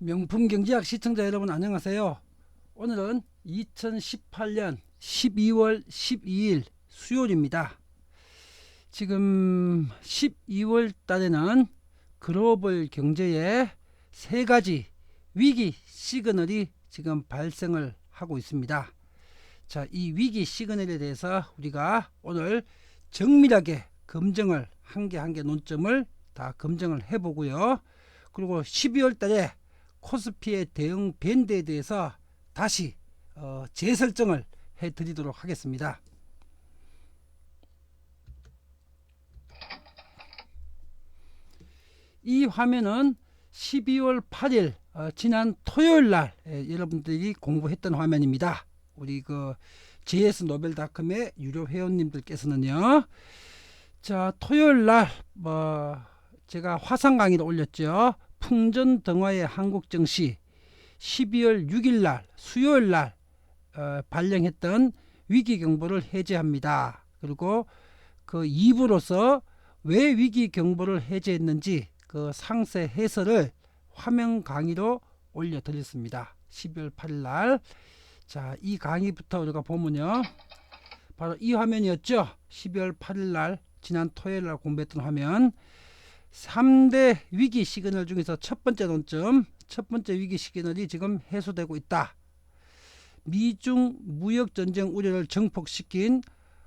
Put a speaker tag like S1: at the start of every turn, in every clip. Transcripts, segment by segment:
S1: 명품경제학 시청자 여러분 안녕하세요. 오늘은 2018년 12월 12일 수요일입니다. 지금 12월 달에는 글로벌 경제에 세 가지 위기 시그널이 지금 발생을 하고 있습니다. 자, 이 위기 시그널에 대해서 우리가 오늘 정밀하게 검증을 한 개 한 개 논점을 다 검증을 해보고요. 그리고 12월 달에 코스피의 대응 밴드에 대해서 다시 재설정을 해드리도록 하겠습니다. 이 화면은 12월 8일 지난 토요일날 여러분들이 공부했던 화면입니다. 우리 그 JS노벨닷컴의 유료 회원님들께서는요. 자, 토요일날 제가 화상 강의를 올렸죠. 풍전등화의 한국증시 12월 6일날 수요일날 발령했던 위기경보를 해제합니다. 그리고 그 2부로서 왜 위기경보를 해제했는지 그 상세 해설을 화면 강의로 올려드렸습니다. 12월 8일날. 자, 이 강의부터 우리가 보면요. 바로 이 화면이었죠. 12월 8일날 지난 토요일날 공부했던 화면. 3대 위기 시그널 중에서 첫 번째 논점, 첫 번째 위기 시그널이 지금 해소되고 있다. 미중 무역전쟁 우려를 증폭시킨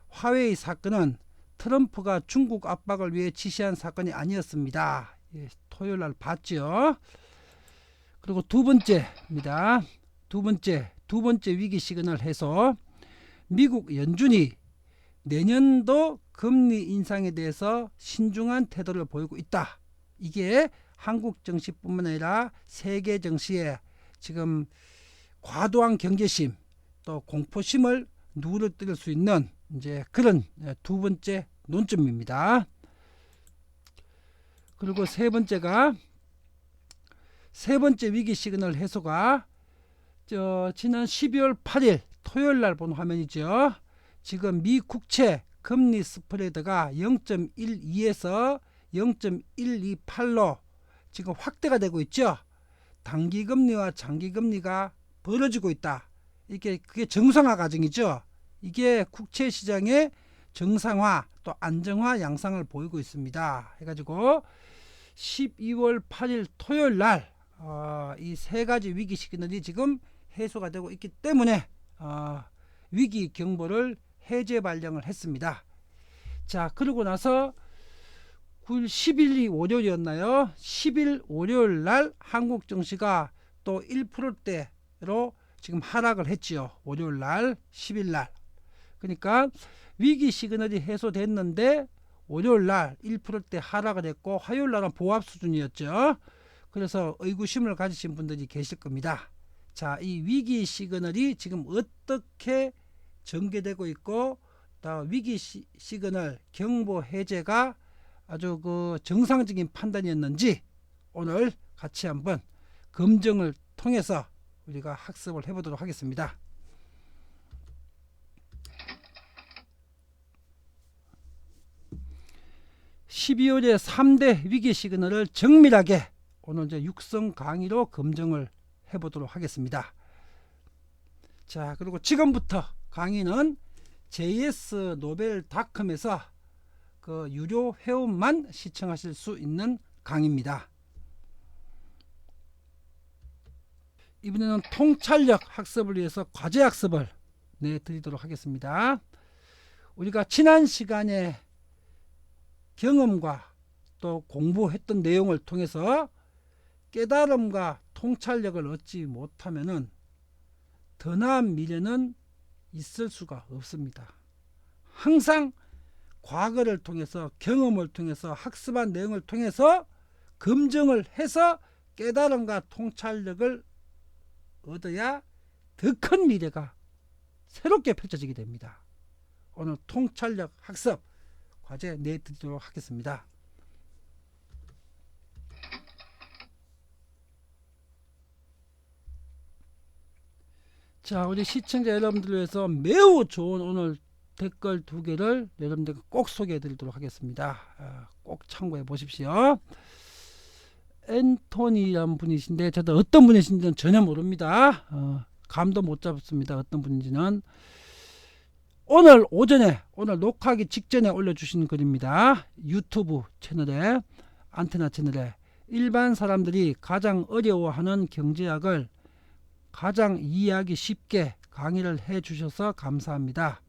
S1: 화웨이 사건은 트럼프가 중국 압박을 위해 지시한 사건이 아니었습니다. 예, 토요일 날 봤죠. 그리고 두 번째입니다. 두 번째 위기 시그널 해소. 미국 연준이 내년도 금리 인상에 대해서 신중한 태도를 보이고 있다. 이게 한국 증시뿐만 아니라 세계 증시에 지금 과도한 경계심 또 공포심을 누그러뜨릴 수 있는 이제 그런 두 번째 논점입니다. 그리고 세 번째 위기 시그널 해소가 지난 12월 8일 토요일 날 본 화면이죠. 지금 미 국채 금리 스프레드가 0.12에서 0.128로 지금 확대가 되고 있죠. 단기금리와 장기금리가 벌어지고 있다. 그게 정상화 과정이죠. 이게 국채 시장의 정상화 또 안정화 양상을 보이고 있습니다. 해가지고 12월 8일 토요일 날 이 세 가지 위기 시그널이 지금 해소가 되고 있기 때문에 위기 경보를 해제 발령을 했습니다. 자, 그러고 나서 9일 10일이 월요일이었나요? 10일 월요일 날 한국 증시가 또 1%대로 지금 하락을 했지요. 월요일 날 10일 날. 그러니까 위기 시그널이 해소됐는데 월요일 날 1%대 하락을 했고 화요일 날은 보합 수준이었죠. 그래서 의구심을 가지신 분들이 계실 겁니다. 자, 이 위기 시그널이 지금 어떻게 전개되고 있고 위기 시그널 경보 해제가 아주 그 정상적인 판단이었는지 오늘 같이 한번 검증을 통해서 우리가 학습을 해보도록 하겠습니다. (12월의) 3대 위기 시그널을 정밀하게 오늘 이제 육성 강의로 검증을 해보도록 하겠습니다. 자, 그리고 지금부터 강의는 JS노벨닷컴에서 그 유료 회원만 시청하실 수 있는 강의입니다. 이번에는 통찰력 학습을 위해서 과제 학습을 내드리도록 하겠습니다. 우리가 지난 시간에 경험과 또 공부했던 내용을 통해서 깨달음과 통찰력을 얻지 못하면은 더 나은 미래는 있을 수가 없습니다. 항상 과거를 통해서 경험을 통해서 학습한 내용을 통해서 검증을 해서 깨달음과 통찰력을 얻어야 더 큰 미래가 새롭게 펼쳐지게 됩니다. 오늘 통찰력 학습 과제 내드리도록 하겠습니다. 자, 우리 시청자 여러분들을 위해서 매우 좋은 오늘 댓글 두 개를 여러분들께 꼭 소개해 드리도록 하겠습니다. 꼭 참고해 보십시오. 앤토니라는 분이신데 저도 어떤 분이신지는 전혀 모릅니다. 감도 못 잡습니다. 어떤 분인지는. 오늘 오전에, 오늘 녹화하기 직전에 올려주신 글입니다. 유튜브 채널에, 안테나 채널에 일반 사람들이 가장 어려워하는 경제학을 가장 이해하기 쉽게 강의를 해 주셔서 감사합니다.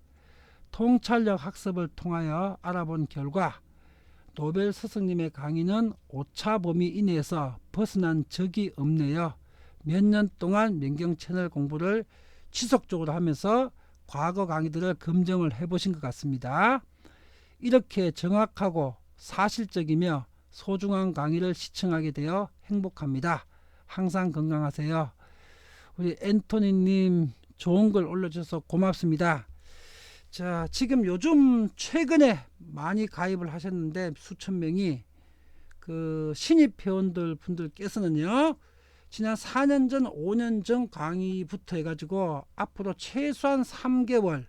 S1: 통찰력 학습을 통하여 알아본 결과 노벨 스승님의 강의는 오차 범위 이내에서 벗어난 적이 없네요. 몇 년 동안 명경 채널 공부를 지속적으로 하면서 과거 강의들을 검증을 해보신 것 같습니다. 이렇게 정확하고 사실적이며 소중한 강의를 시청하게 되어 행복합니다. 항상 건강하세요. 우리 앤토니님 좋은 글 올려주셔서 고맙습니다. 자, 지금 요즘 최근에 많이 가입을 하셨는데 수천 명이 그 신입 회원들 분들께서는요, 지난 4년 전, 5년 전 강의부터 해가지고 앞으로 최소한 3개월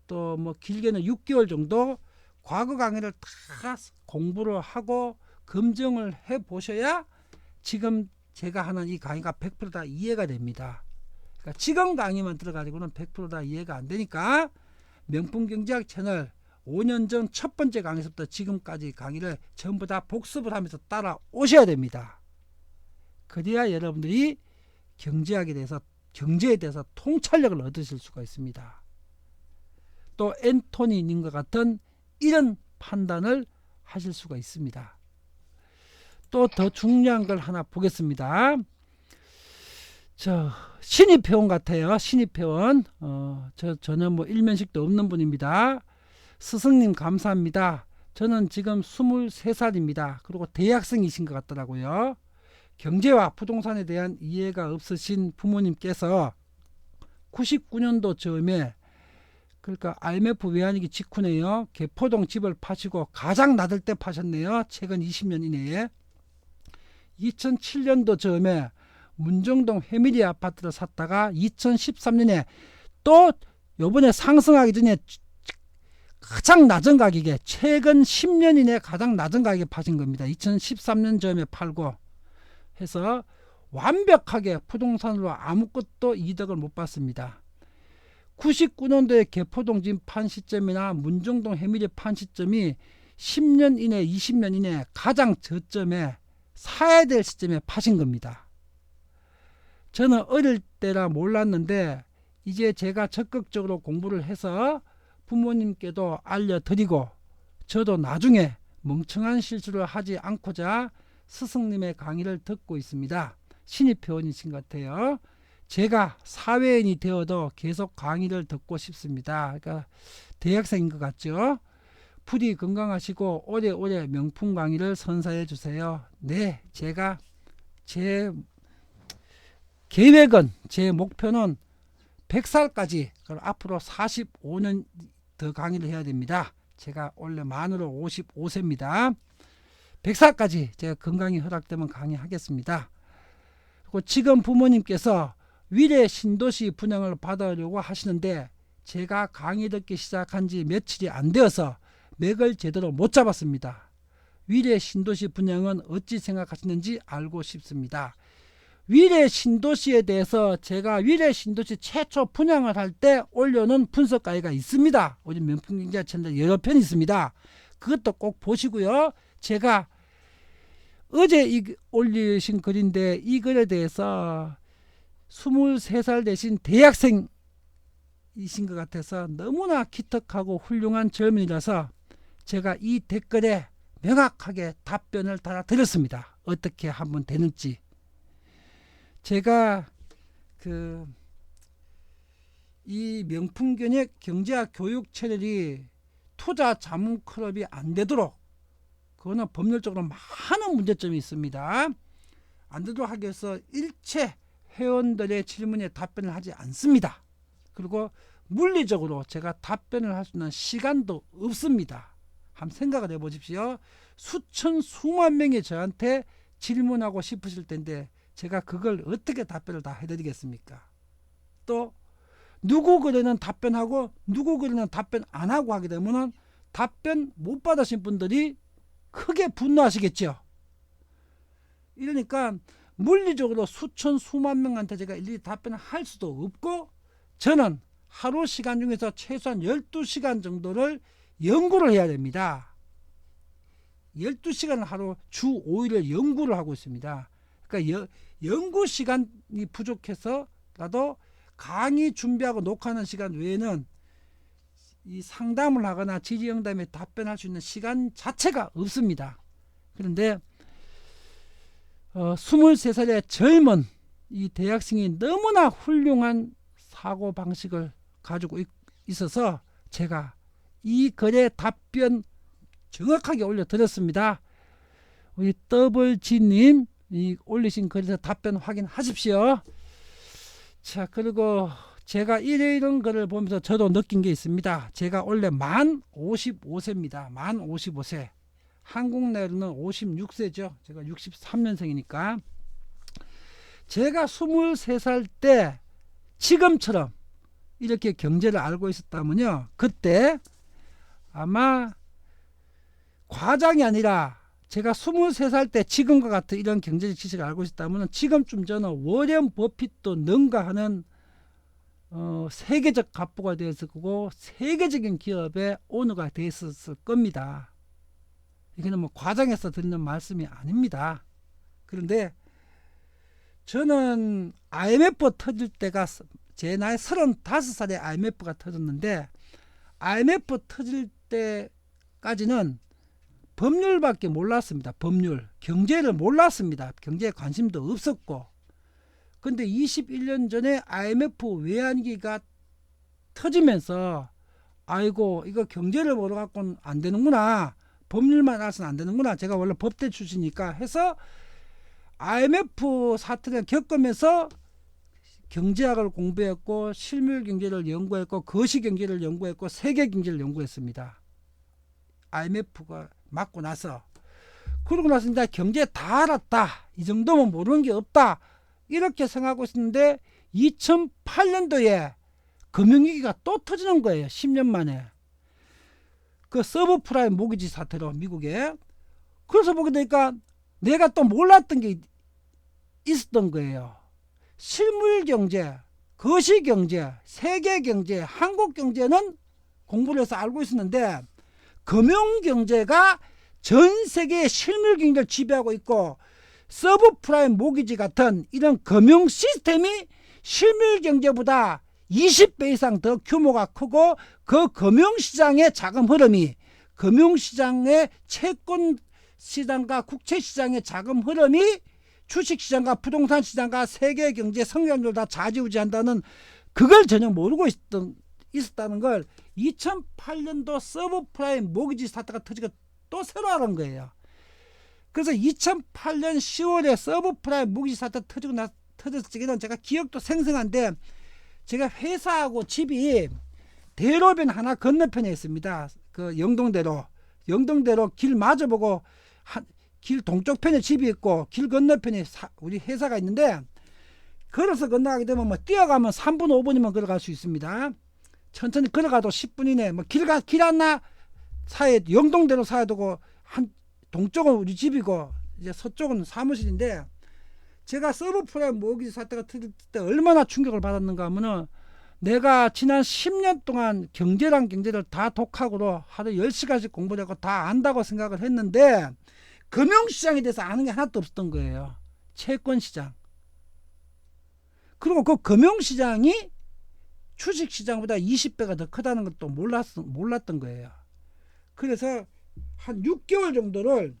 S1: 또 뭐 길게는 6개월 정도 과거 강의를 다 공부를 하고 검증을 해 보셔야 지금 제가 하는 이 강의가 100% 다 이해가 됩니다. 그러니까 지금 강의만 들어가지고는 100% 다 이해가 안 되니까 명품경제학 채널 5년 전 첫 번째 강의에서부터 지금까지 강의를 전부 다 복습을 하면서 따라오셔야 됩니다. 그래야 여러분들이 경제학에 대해서, 경제에 대해서 통찰력을 얻으실 수가 있습니다. 또 앤토니님과 같은 이런 판단을 하실 수가 있습니다. 또 더 중요한 걸 하나 보겠습니다. 저 신입 회원 같아요. 신입 회원. 저는 뭐 일면식도 없는 분입니다. 스승님 감사합니다. 저는 지금 23살입니다. 그리고 대학생이신 것 같더라고요. 경제와 부동산에 대한 이해가 없으신 부모님께서 99년도 즈음에, 그러니까 IMF 외환위기 직후네요. 개포동 집을 파시고 가장 낮을 때 파셨네요. 최근 20년 이내에. 2007년도 즈음에 문정동 회밀리 아파트를 샀다가 2013년에 또 요번에 상승하기 전에 가장 낮은 가격에, 최근 10년 이내에 가장 낮은 가격에 파신 겁니다. 2013년 즈음에 팔고 해서 완벽하게 부동산으로 아무것도 이득을 못 봤습니다. 99년도에 개포동 집 판 시점이나 문정동 해밀리 판 시점이 10년 이내, 20년 이내 가장 저점에 사야 될 시점에 파신 겁니다. 저는 어릴 때라 몰랐는데 이제 제가 적극적으로 공부를 해서 부모님께도 알려드리고 저도 나중에 멍청한 실수를 하지 않고자 스승님의 강의를 듣고 있습니다. 신입 회원이신 것 같아요. 제가 사회인이 되어도 계속 강의를 듣고 싶습니다. 그러니까 대학생인 것 같죠. 부디 건강하시고 오래오래 명품 강의를 선사해 주세요. 네, 제가 제 계획은, 제 목표는 100살까지, 그럼 앞으로 45년 더 강의를 해야 됩니다. 제가 원래 만으로 55세입니다. 100살까지 제가 건강이 허락되면 강의하겠습니다. 그리고 지금 부모님께서 위례 신도시 분양을 받으려고 하시는데 제가 강의 듣기 시작한 지 며칠이 안 되어서 맥을 제대로 못 잡았습니다. 위례 신도시 분양은 어찌 생각하시는지 알고 싶습니다. 위례 신도시에 대해서 제가 위례 신도시 최초 분양을 할 때 올려놓은 분석 강의가 있습니다. 우리 명품경제 채널 여러 편 있습니다. 그것도 꼭 보시고요. 제가 어제 올리신 글인데 이 글에 대해서 23살 되신 대학생이신 것 같아서 너무나 기특하고 훌륭한 젊은이라서 제가 이 댓글에 명확하게 답변을 달아드렸습니다. 어떻게 하면 되는지. 제가 이 명품경제학 교육 채널이 투자 자문 클럽이 안 되도록, 그거는 법률적으로 많은 문제점이 있습니다. 안 되도록 하기 위해서 일체 회원들의 질문에 답변을 하지 않습니다. 그리고 물리적으로 제가 답변을 할 수 있는 시간도 없습니다. 한번 생각을 해보십시오. 수만 명이 저한테 질문하고 싶으실 텐데 제가 그걸 어떻게 답변을 다 해드리겠습니까? 또 누구 글에는 답변하고 누구 글에는 답변 안 하고 하게 되면 답변 못 받으신 분들이 크게 분노하시겠죠. 이러니까 물리적으로 수천 수만 명한테 제가 일일이 답변을 할 수도 없고, 저는 하루 시간 중에서 최소한 12시간 정도를 연구를 해야 됩니다. 12시간을 하루 주 5일을 연구를 하고 있습니다. 그러니까 연구 시간이 부족해서라도 강의 준비하고 녹화하는 시간 외에는 이 상담을 하거나 질의응답에 답변할 수 있는 시간 자체가 없습니다. 그런데 23살의 젊은 이 대학생이 너무나 훌륭한 사고 방식을 가지고 있어서 제가 이 글에 답변 정확하게 올려드렸습니다. 우리 더블G님 올리신 글에서 답변 확인하십시오. 자, 그리고 제가 이런 글을 보면서 저도 느낀 게 있습니다. 제가 원래 만 55세입니다. 만 55세. 한국 나이로는 56세죠. 제가 63년생이니까. 제가 23살 때 지금처럼 이렇게 경제를 알고 있었다면요, 그때 아마 과장이 아니라 제가 23살 때 지금과 같은 이런 경제적 지식을 알고 있었다면 지금쯤 저는 워렌 버핏도 능가하는 세계적 갑부가 되었을 거고 세계적인 기업의 오너가 되었을 겁니다. 이거는 뭐 과장해서 드리는 말씀이 아닙니다. 그런데 저는 IMF 터질 때가 제 나이 35살에 IMF가 터졌는데, IMF 터질 때까지는 법률밖에 몰랐습니다. 법률. 경제를 몰랐습니다. 경제에 관심도 없었고. 근데 21년 전에 IMF 외환위기가 터지면서 아이고 이거 경제를 모르갖고는 안 되는구나. 법률만 알아서는 안 되는구나. 제가 원래 법대 출신이니까 해서 IMF 사태를 겪으면서 경제학을 공부했고 실물 경제를 연구했고 거시 경제를 연구했고 세계 경제를 연구했습니다. IMF가 맞고 나서. 그러고 나서 이제 경제 다 알았다. 이 정도면 모르는 게 없다. 이렇게 생각하고 있었는데 2008년도에 금융위기가 또 터지는 거예요. 10년 만에. 그 서브프라임 모기지 사태로 미국에. 그래서 보게 되니까 내가 또 몰랐던 게 있었던 거예요. 실물 경제, 거시 경제, 세계 경제, 한국 경제는 공부를 해서 알고 있었는데 금융 경제가 전 세계의 실물 경제를 지배하고 있고 서브프라임 모기지 같은 이런 금융 시스템이 실물 경제보다 20배 이상 더 규모가 크고 그 금융시장의 자금 흐름이 금융시장의 채권시장과 국채시장의 자금 흐름이 주식시장과 부동산시장과 세계경제 성장률 다 좌지우지한다는 그걸 전혀 모르고 있었다는 걸 2008년도 서브프라임 모기지 사태가 터지고 또 새로 알은 거예요. 그래서 2008년 10월에 서브프라임 모기지 사태 터졌을 적에는 제가 기억도 생생한데 제가 회사하고 집이 대로변 하나 건너편에 있습니다. 그 영동대로 길 마주보고 길 동쪽 편에 집이 있고 길 건너편에 우리 회사가 있는데 걸어서 건너가게 되면 뭐 뛰어가면 3분 5분이면 걸어갈 수 있습니다. 천천히 걸어가도 10분 이내 뭐 길 하나 사이에 영동대로 사야 되고 한 동쪽은 우리 집이고 이제 서쪽은 사무실인데 제가 서브프라임 모기지 사태가 터질 때 얼마나 충격을 받았는가 하면은 내가 지난 10년 동안 경제를 다 독학으로 하루 10시간씩 공부를 하고 다 안다고 생각을 했는데 금융시장에 대해서 아는 게 하나도 없었던 거예요. 채권시장. 그리고 그 금융시장이 주식시장보다 20배가 더 크다는 것도 몰랐던 거예요. 그래서 한 6개월 정도를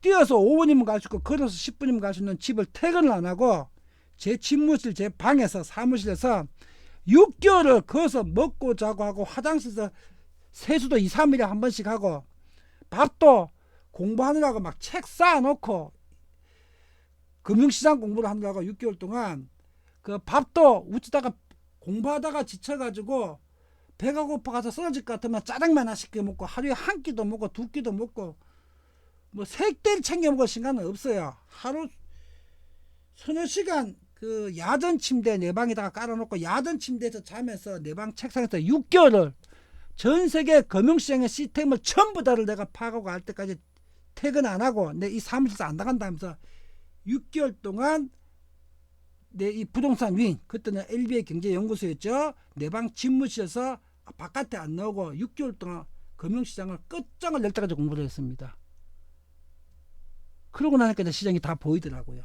S1: 뛰어서 5분이면 갈 수 있고 걸어서 10분이면 갈 수 있는 집을 퇴근을 안 하고 제 집무실 제 방에서 사무실에서 6개월을 거기서 먹고 자고 하고 화장실에서 세수도 2, 3일에 한 번씩 하고 밥도 공부하느라고 막 책 쌓아놓고 금융시장 공부를 하느라고 6개월 동안 그 밥도 우찌다가 공부하다가 지쳐가지고 배가 고파가서 쓰러질 것 같으면 짜장면 하나 시켜 먹고 하루에 한 끼도 먹고 두 끼도 먹고 뭐 색대를 챙겨 먹을 시간은 없어요. 하루 서너 시간 그 야전 침대 내 방에다가 깔아놓고 야전 침대에서 자면서 내 방 책상에서 6개월을 전 세계 금융시장의 시스템을 전부 다를 내가 파악하고 할 때까지 퇴근 안 하고 내 이 사무실에서 안 나간다면서 6개월 동안 내 이 부동산 위인, 그때는 LBA 경제연구소였죠. 내 방 집무실에서 바깥에 안 나오고 6개월 동안 금융시장을 끝장을 낼 때까지 공부를 했습니다. 그러고 나니까 이제 시장이 다 보이더라고요.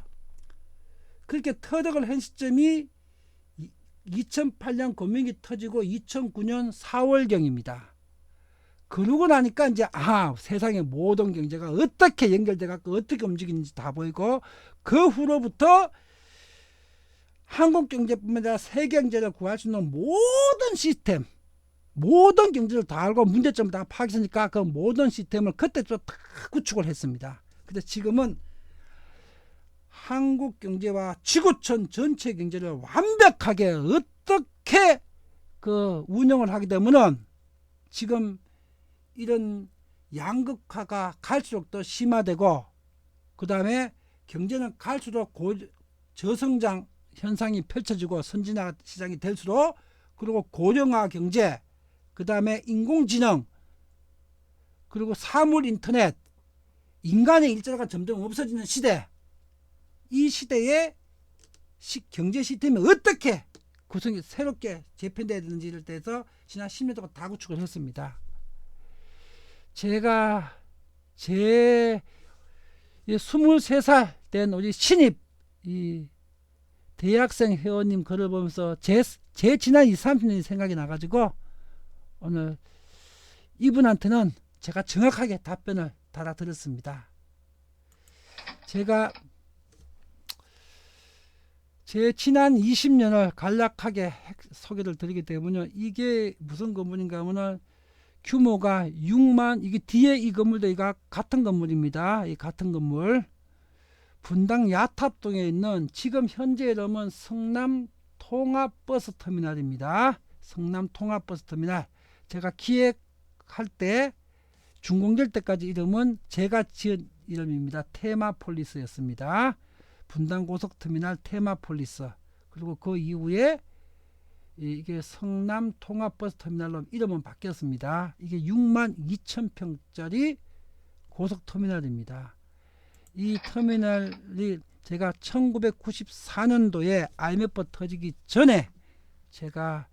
S1: 그렇게 터득을 한 시점이 2008년 금융위기 터지고 2009년 4월경입니다. 그러고 나니까 이제 세상의 모든 경제가 어떻게 연결돼 갖고 어떻게 움직이는지 다 보이고, 그 후로부터 한국 경제뿐만 아니라 세계 경제를 구할 수 있는 모든 시스템, 모든 경제를 다 알고 문제점을 다 파악했으니까 그 모든 시스템을 그때부터 다 구축을 했습니다. 근데 지금은 한국 경제와 지구촌 전체 경제를 완벽하게 어떻게 그 운영을 하게 되면은 지금 이런 양극화가 갈수록 더 심화되고, 그 다음에 경제는 갈수록 저성장 현상이 펼쳐지고 선진화 시장이 될수록, 그리고 고령화 경제, 그 다음에 인공지능, 그리고 사물 인터넷, 인간의 일자리가 점점 없어지는 시대, 이 시대에 경제 시스템이 어떻게 구성이 새롭게 재편돼야 되는지를 대해서 지난 10년 동안 다 구축을 했습니다. 제가 제 23살 된 우리 신입 이 대학생 회원님 글을 보면서 제 지난 20, 30년이 생각이 나가지고 오늘 이분한테는 제가 정확하게 답변을 달아드렸습니다. 제가 제 지난 20년을 간략하게 소개를 드리기 때문에, 이게 무슨 건물인가 하면은 규모가 6만, 이게 뒤에 이 건물도 이가 같은 건물입니다. 이 같은 건물. 분당 야탑동에 있는 지금 현재 이름은 성남 통합버스터미널입니다. 성남 통합버스터미널. 제가 기획할 때 준공될 때까지 이름은 제가 지은 이름입니다. 테마폴리스였습니다. 분당 고속터미널 테마폴리스. 그리고 그 이후에 이게 성남 통합버스터미널로 이름은 바뀌었습니다. 이게 6만 2천 평짜리 고속터미널입니다. 이 터미널이 제가 1994년도에 IMF 터지기 전에 제가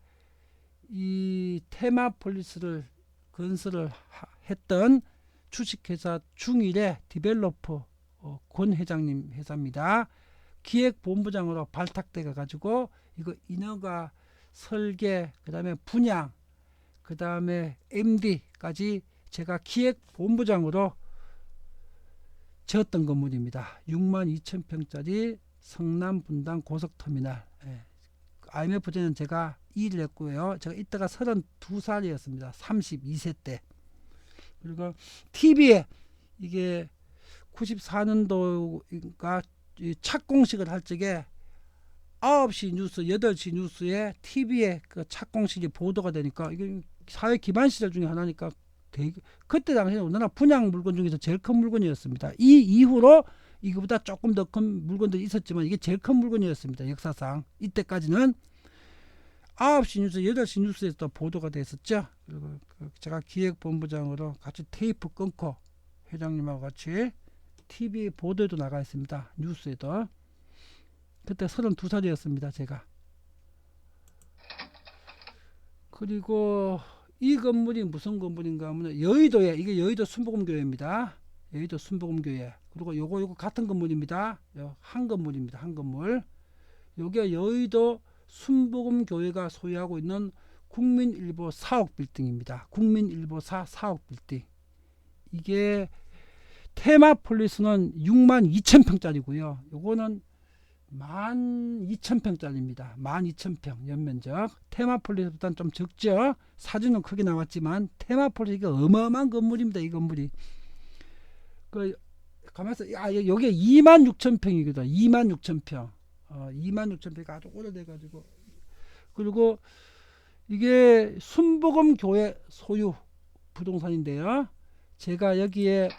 S1: 이 테마폴리스를 건설을 했던 주식회사 중일의 디벨로퍼 권 회장님 회사입니다. 기획본부장으로 발탁돼 가지고 이거 인허가, 설계, 그 다음에 분양, 그 다음에 MD까지 제가 기획본부장으로 지었던 건물입니다. 6만 2천 평짜리 성남 분당 고속터미널. IMF 전에는 제가 일을 했고요. 제가 이때가 32살이었습니다. 32세 때. 그리고 TV에 이게 94년도가 착공식을 할 적에 9시 뉴스, 8시 뉴스에 TV에 그 착공식이 보도가 되니까, 이게 사회 기반 시설 중에 하나니까 그때 당시에 우리나라 분양 물건 중에서 제일 큰 물건이었습니다. 이 이후로 이거보다 조금 더 큰 물건들이 있었지만 이게 제일 큰 물건이었습니다. 역사상. 이때까지는 9시 뉴스, 8시 뉴스에서 보도가 됐었죠. 그리고 제가 기획본부장으로 같이 테이프 끊고 회장님하고 같이 TV 보도에도 나가 있습니다. 뉴스에도. 그때 32살이었습니다. 제가. 그리고 이 건물이 무슨 건물인가 하면 여의도에, 이게 여의도 순복음교회입니다. 여의도 순복음교회. 그리고 요거 같은 건물입니다. 한 건물입니다. 한 건물. 요게 여의도 순복음교회가 소유하고 있는 국민일보 4억 빌딩입니다. 국민일보 4억 빌딩. 이게 테마폴리스는 6만 2천 평짜리고요. 요거는 12,000평짜리입니다. 12,000평 연면적. 테마폴리스보다는 좀 적죠. 사진은 크게 나왔지만 테마폴리스가 어마어마한 건물입니다. 이 건물이. 가만있어. 여기 26,000평이거든. 26,000평. 26,000평이 아주 오래돼가지고. 그리고 이게 순복음교회 소유 부동산인데요. 제가 여기에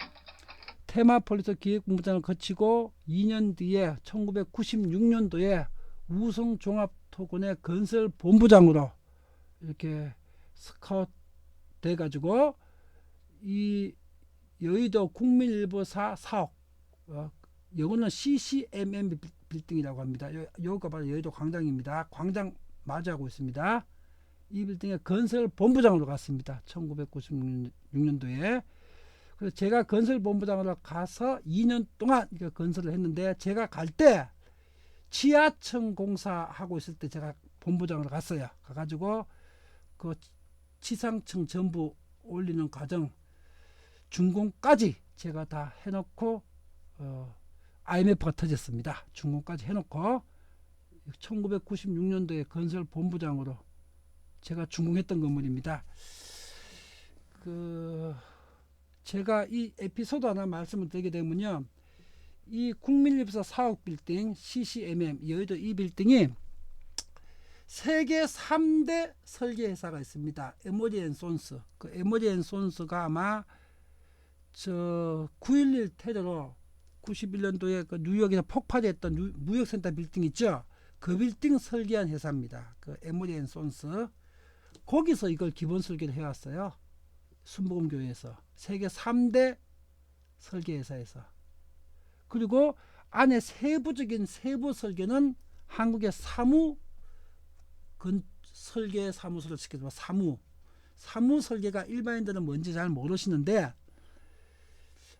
S1: 테마폴리스 기획본부장을 거치고 2년 뒤에 1996년도에 우성종합토건의 건설본부장으로 이렇게 스카웃 돼가지고 이 여의도 국민일보사 4억 요거는 CCMM 빌딩이라고 합니다. 요거가 바로 여의도 광장입니다. 광장 마주하고 있습니다. 이 빌딩의 건설 본부장으로 갔습니다. 1996년도에. 그래서 제가 건설 본부장으로 가서 2년 동안 건설을 했는데, 제가 갈 때 지하층 공사하고 있을 때 제가 본부장으로 갔어요. 가가지고 그 지상층 전부 올리는 과정 준공까지 제가 다 해놓고 IMF가 터졌습니다. 준공까지 해놓고 1996년도에 건설 본부장으로 제가 준공했던 건물입니다. 제가 이 에피소드 하나 말씀을 드리게 되면요, 이 국민립서 사옥 빌딩 CCMM 여의도 이 빌딩이 세계 3대 설계 회사가 있습니다. 에머리 앤 손스. 그 에머리 앤 손스가 아마 9.11 테러로 91년도에 그 뉴욕에서 폭발했던 무역센터 빌딩 있죠. 그 빌딩 설계한 회사입니다. 그 에머리 앤 손스. 거기서 이걸 기본 설계를 해왔어요. 순복음교회에서. 세계 3대 설계 회사에서. 그리고 안에 세부적인 세부 설계는 한국의 설계 사무소를 시켜서 사무 설계가 일반인들은 뭔지 잘 모르시는데,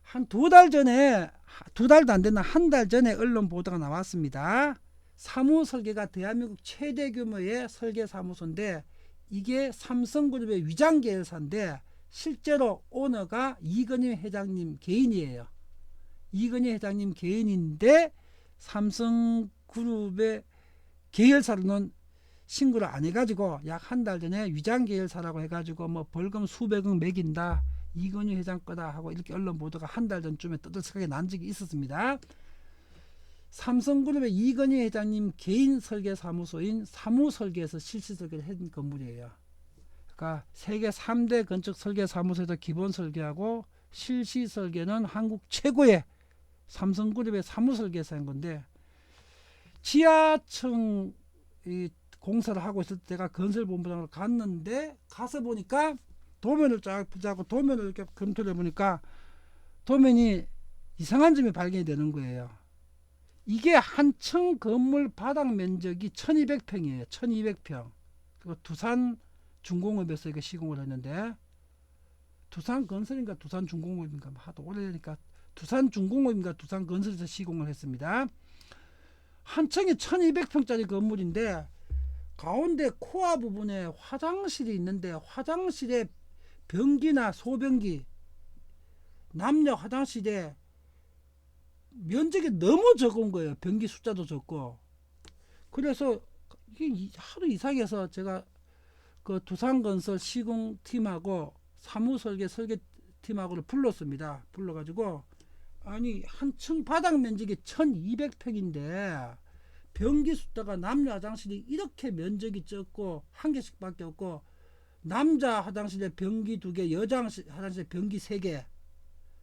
S1: 한 2달 전에, 2달도 안 됐나, 1달 전에 언론 보도가 나왔습니다. 사무 설계가 대한민국 최대 규모의 설계 사무소인데, 이게 삼성그룹의 위장 계열사인데 실제로 오너가 이건희 회장님 개인이에요. 이건희 회장님 개인인데 삼성그룹의 계열사로는 신고를 안 해가지고 약 1달 전에 위장 계열사라고 해가지고 뭐 벌금 수백억 매긴다, 이건희 회장 거다 하고 이렇게 언론 보도가 1달 전쯤에 떠들썩하게 난 적이 있었습니다. 삼성그룹의 이건희 회장님 개인 설계 사무소인 사무설계에서 실시 설계를 한 건물이에요. 그러니까 세계 3대 건축 설계 사무소에서 기본 설계하고 실시 설계는 한국 최고의 삼성그룹의 사무설계사인 건데, 지하층 공사를 하고 있을 때 제가 건설본부장으로 갔는데, 가서 보니까 도면을 쫙 보자고 도면을 이렇게 검토를 해보니까 도면이 이상한 점이 발견이 되는 거예요. 이게 한 층 건물 바닥 면적이 1200평이에요. 1200평. 그리고 두산 중공업에서 이거 시공을 했는데, 두산 건설인가 두산 중공업인가 하도 오래되니까 두산 중공업인가 두산 건설에서 시공을 했습니다. 한 층이 1200평짜리 건물인데 가운데 코아 부분에 화장실이 있는데, 화장실에 변기나 소변기, 남녀 화장실에 면적이 너무 적은 거예요. 변기 숫자도 적고. 그래서 이게 하도 이상해서 제가 그 두산건설 시공팀하고 사무설계 설계팀하고를 불렀습니다. 불러가지고, 아니 한 층 바닥 면적이 1200평인데 변기 숫자가 남녀 화장실이 이렇게 면적이 적고 한 개씩밖에 없고, 남자 화장실에 변기 2개, 여자 화장실에 변기 3개,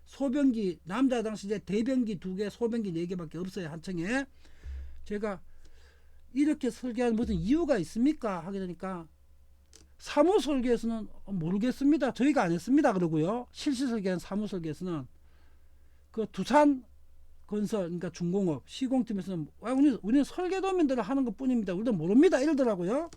S1: 소변기 남자 화장실에 대변기 2개, 소변기 4개밖에 없어요. 한 층에. 제가 이렇게 설계한 무슨 이유가 있습니까 하게 되니까, 사무설계에서는 모르겠습니다, 저희가 안 했습니다 그러고요. 실시 설계한 사무설계에서는 그 두산 건설, 그러니까 중공업 시공팀에서는 우리는 설계도면대로 하는 것 뿐입니다, 우리도 모릅니다 이러더라고요.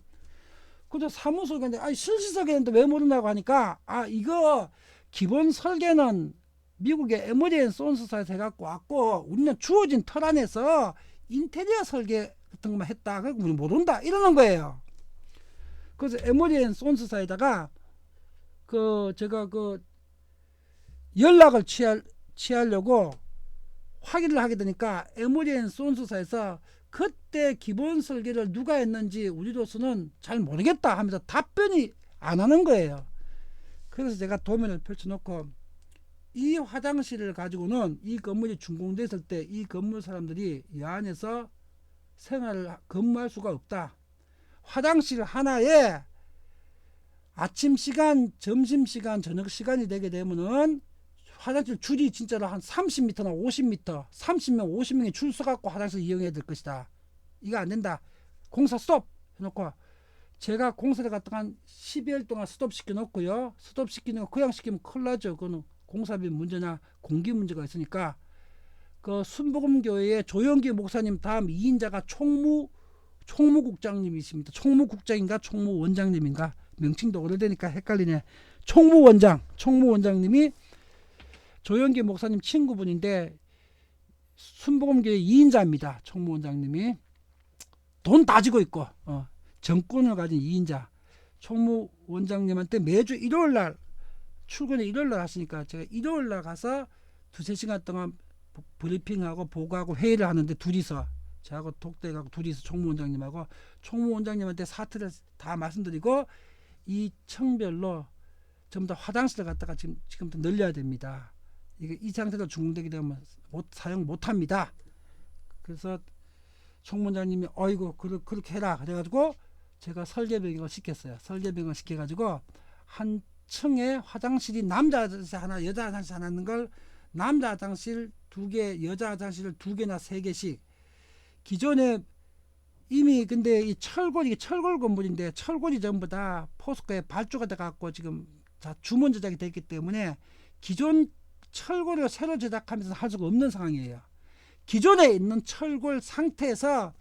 S1: 그래서 사무설계인데, 실시 설계인데 왜 모르냐고 하니까, 이거 기본 설계는 미국의 에머리 앤 손스사에서 해갖고 왔고, 우리는 주어진 틀 안에서 인테리어 설계 같은 것만 했다, 그러니까 우리 모른다 이러는 거예요. 그래서 에머리 앤 손스사에다가 제가 연락을 취하려고 확인을 하게 되니까, 에머리 앤 손스사에서 그때 기본 설계를 누가 했는지 우리로서는 잘 모르겠다 하면서 답변이 안 하는 거예요. 그래서 제가 도면을 펼쳐놓고, 이 화장실을 가지고는 이 건물이 준공됐을 때 이 건물 사람들이 이 안에서 생활을 근무할 수가 없다. 화장실 하나에 아침 시간, 점심 시간, 저녁 시간이 되게 되면은 화장실 줄이 진짜로 한 30m나 50m, 30명, 50명이 줄 서갖고 화장실 이용해야 될 것이다. 이거 안 된다. 공사 스톱 해놓고, 제가 공사를 갖다가 한 12일 동안 스톱 시켜놓고요. 스톱 시키는 거 그냥 시키면 큰일 나죠. 그거는 공사비 문제나 공기 문제가 있으니까 그 순복음교회의 조영기 목사님 다음 2인자가 총무국장님이십니다. 총무국장인가 총무원장님인가 명칭도 오래되니까 헷갈리네. 총무원장님이 조영기 목사님 친구분인데 순복음교회 2인자입니다. 총무원장님이 돈 따지고 있고 정권을 가진 2인자 총무원장님한테 매주 일요일날 출근을 일요일날 하시니까 제가 일요일날 가서 두세 시간 동안 브리핑하고 보고하고 회의를 하는데 둘이서 저하고 독대하고 둘이서 총무원장님한테 사태를 다 말씀드리고 이 층별로 전부 다 화장실을 갖다가 지금부터 늘려야 됩니다. 이게 이 상태로 중공되게 되면 사용 못합니다. 그래서 총무원장님이 어이구 그렇게 해라 그래가지고 제가 설계병을 시켰어요. 설계병을 시켜가지고 한 층에 화장실이 남자 화장실 하나 여자 화장실 하나 있는 걸 남자 화장실 2개 여자 화장실을 2개나 3개씩 기존에 이미 근데 이 철골 건물인데 철골이 전부 다 포스코에 발주가 돼갖고 지금 다 주문 제작이 됐기 때문에 기존 철골을 새로 제작하면서 할 수가 없는 상황이에요. 기존에 있는 철골 상태에서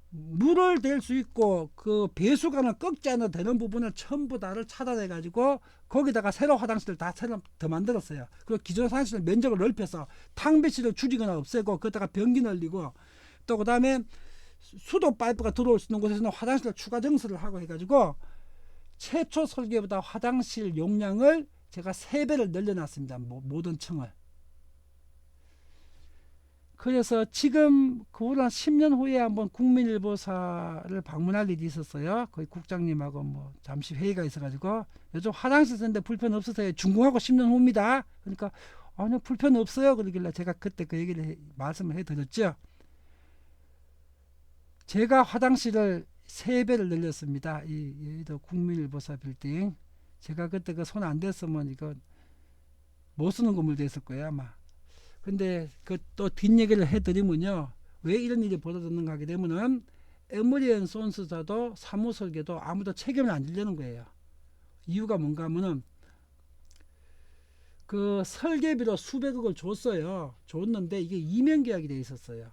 S1: 물을 댈 수 있고 그 배수관을 꺾지 않아도 되는 부분을 전부 다를 차단해 가지고 거기다가 새로 화장실을 다 새로 더 만들었어요. 그리고 기존 화장실 면적을 넓혀서 탕비실을 줄이거나 없애고 거기다가 변기 늘리고 또 그 다음에 수도 파이프가 들어올 수 있는 곳에서는 화장실을 추가 증설을 하고 해가지고 최초 설계보다 화장실 용량을 제가 3배를 늘려놨습니다. 모든 층을. 그래서 지금 그후로 한 10년 후에 한번 국민일보사를 방문할 일이 있었어요. 거기 국장님하고 뭐 잠시 회의가 있어가지고 요즘 화장실 쓰는데 불편 없으세요? 준공하고 10년 후입니다. 그러니까 아니요 불편 없어요. 그러길래 제가 그때 그 얘기를 말씀을 해드렸죠. 제가 화장실을 3배를 늘렸습니다. 이 국민일보사 빌딩. 제가 그때 그 손 안 댔으면 이거 못 쓰는 건물 됐을 거예요 아마. 근데 그 또 뒷얘기를 해드리면요. 왜 이런 일이 벌어졌는가 하게 되면은 에머리 앤 손스사도 사무설계도 아무도 책임을 안 지려는 거예요. 이유가 뭔가 하면은 그 설계비로 수백억을 줬어요. 줬는데 이게 이면계약이 돼 있었어요.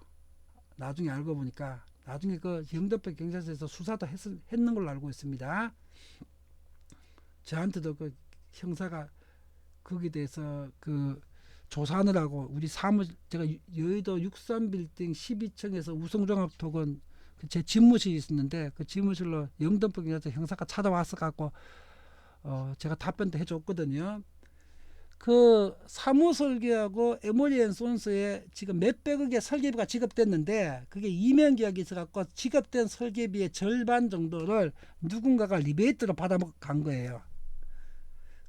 S1: 나중에 알고 보니까 나중에 그 영등포 경찰서에서 수사도 했는 걸로 알고 있습니다. 저한테도 그 형사가 거기에 대해서 그 조사하느라고 우리 제가 여의도 63빌딩 12층에서 우성종합토건 제 집무실이 있었는데 그 집무실로 영등포 경찰서 형사가 찾아왔어 갖고 제가 답변도 해줬거든요. 그 사무설계하고 에머리 앤 손스에 지금 몇백억의 설계비가 지급됐는데 그게 이면계약이 있어갖고 지급된 설계비의 절반 정도를 누군가가 리베이트로 받아간 거예요.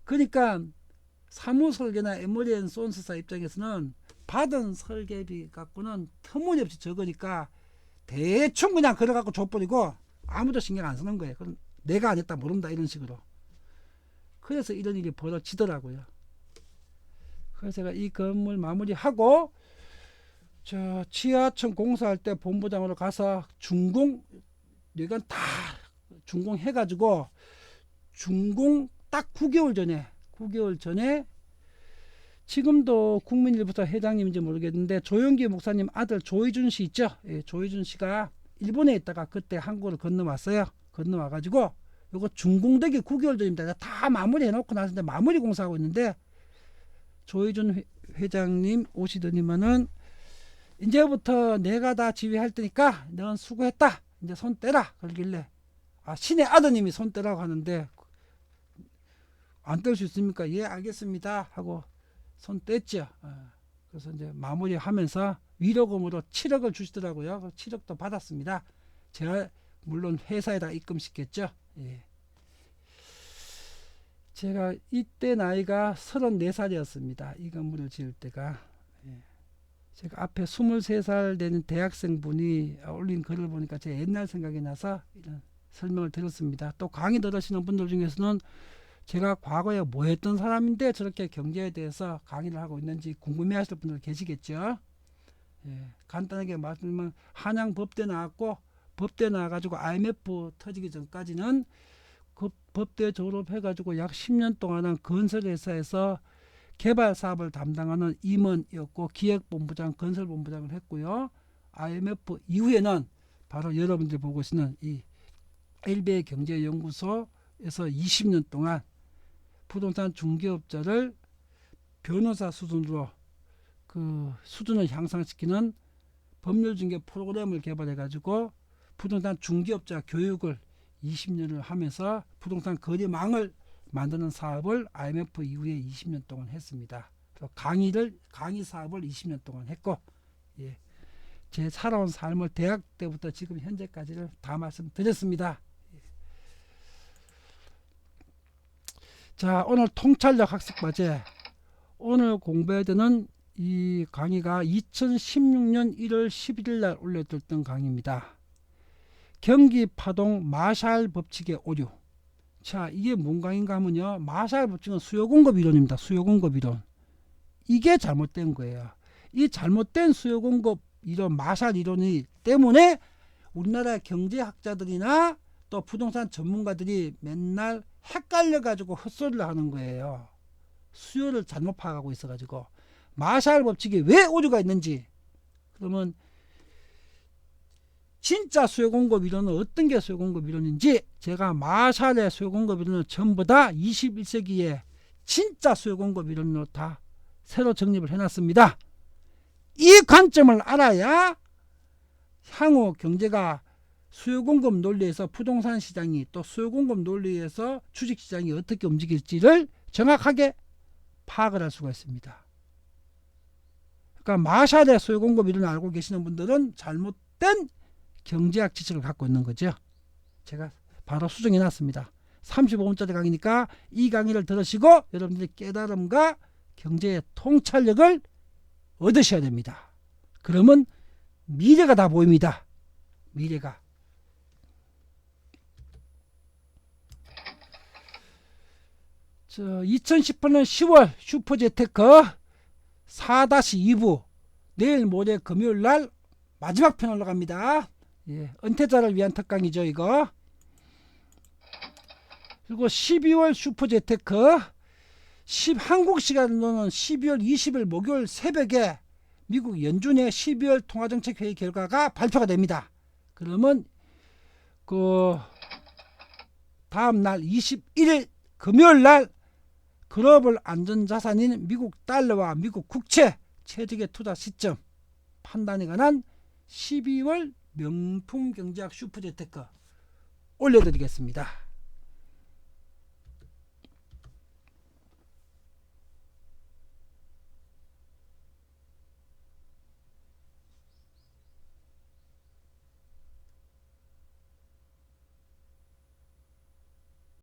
S1: 그러니까 사무설계나 에머리 앤 손스사 입장에서는 받은 설계비 갖고는 터무니없이 적으니까 대충 그냥 걸어갖고 줘버리고 아무도 신경 안 쓰는 거예요. 그럼 내가 안 했다 모른다 이런 식으로. 그래서 이런 일이 벌어지더라고요. 그래서 제가 이 건물 마무리하고 저 지하층 공사할 때 본부장으로 가서 준공 여기가 다 준공해가지고 준공 딱 9개월 전에 지금도 국민일보사 회장님인지 모르겠는데 조영기 목사님 아들 조희준 씨 있죠? 예, 조희준 씨가 일본에 있다가 그때 한국으로 건너왔어요. 건너와가지고 요거 준공되기 9개월 전입니다. 다 마무리 해놓고 나서 마무리 공사하고 있는데 조희준 회장님 오시더니만은 이제부터 내가 다 지휘할 테니까 넌 수고했다. 이제 손 떼라. 그러길래 신의 아드님이 손 떼라고 하는데 안 뗄 수 있습니까? 예 알겠습니다 하고 손 뗐죠. 그래서 이제 마무리하면서 위로금으로 7억을 주시더라고요. 7억도 받았습니다. 제가 물론 회사에다 입금시켰죠. 예. 제가 이때 나이가 34살이었습니다. 이 건물을 지을 때가. 예. 제가 앞에 23살 되는 대학생분이 올린 글을 보니까 제 옛날 생각이 나서 이런 설명을 드렸습니다. 또 강의 들으시는 분들 중에서는 제가 과거에 뭐 했던 사람인데 저렇게 경제에 대해서 강의를 하고 있는지 궁금해 하실 분들 계시겠죠. 예. 간단하게 말씀드리면 한양 법대 나왔고 법대 나와가지고 IMF 터지기 전까지는 그 법대 졸업해가지고 약 10년 동안은 건설회사에서 개발 사업을 담당하는 임원이었고 기획본부장, 건설본부장을 했고요. IMF 이후에는 바로 여러분들이 보고 계시는 이 LBA 경제연구소에서 20년 동안 부동산 중개업자를 변호사 수준으로 그 수준을 향상시키는 법률 중개 프로그램을 개발해 가지고 부동산 중개업자 교육을 20년을 하면서 부동산 거래망을 만드는 사업을 IMF 이후에 20년 동안 했습니다. 강의 사업을 20년 동안 했고, 예, 제 살아온 삶을 대학 때부터 지금 현재까지를 다 말씀드렸습니다. 예. 자, 오늘 통찰력 학습 과제, 오늘 공부해야 되는 이 강의가 2016년 1월 11일 날 올려드렸던 강의입니다. 경기 파동 마샬 법칙의 오류. 자, 이게 뭔 강의인가 하면요, 마샬 법칙은 수요 공급 이론입니다. 수요 공급 이론. 이게 잘못된 거예요. 이 잘못된 수요 공급 이론, 마샬 이론이 때문에 우리나라 경제학자들이나 또 부동산 전문가들이 맨날 헷갈려 가지고 헛소리를 하는 거예요. 수요를 잘못 파악하고 있어 가지고. 마샬 법칙이 왜 오류가 있는지, 그러면 진짜 수요 공급 이론은 어떤 게 수요 공급 이론인지 제가 마샬의 수요 공급 이론을 전부 다 21세기에 진짜 수요 공급 이론으로 다 새로 정립을 해놨습니다. 이 관점을 알아야 향후 경제가 수요 공급 논리에서 부동산 시장이, 또 수요 공급 논리에서 주식 시장이 어떻게 움직일지를 정확하게 파악을 할 수가 있습니다. 그러니까 마샬의 수요 공급 이론을 알고 계시는 분들은 잘못된 경제학 지식을 갖고 있는 거죠. 제가 바로 수정해 놨습니다. 35분짜리 강의니까 이 강의를 들으시고 여러분들이 깨달음과 경제의 통찰력을 얻으셔야 됩니다. 그러면 미래가 다 보입니다. 미래가. 저 2018년 10월 슈퍼재테크 4-2부 내일 모레 금요일 날 마지막 편 올라갑니다. 예, 은퇴자를 위한 특강이죠, 이거. 그리고 12월 슈퍼재테크 한국 시간으로는 12월 20일 목요일 새벽에 미국 연준의 12월 통화정책회의 결과가 발표가 됩니다. 그러면 그 다음 날 21일 금요일 날 글로벌 안전자산인 미국 달러와 미국 국채 최적의 투자 시점 판단에 관한 12월 명품 경제학 슈퍼재테크 올려드리겠습니다.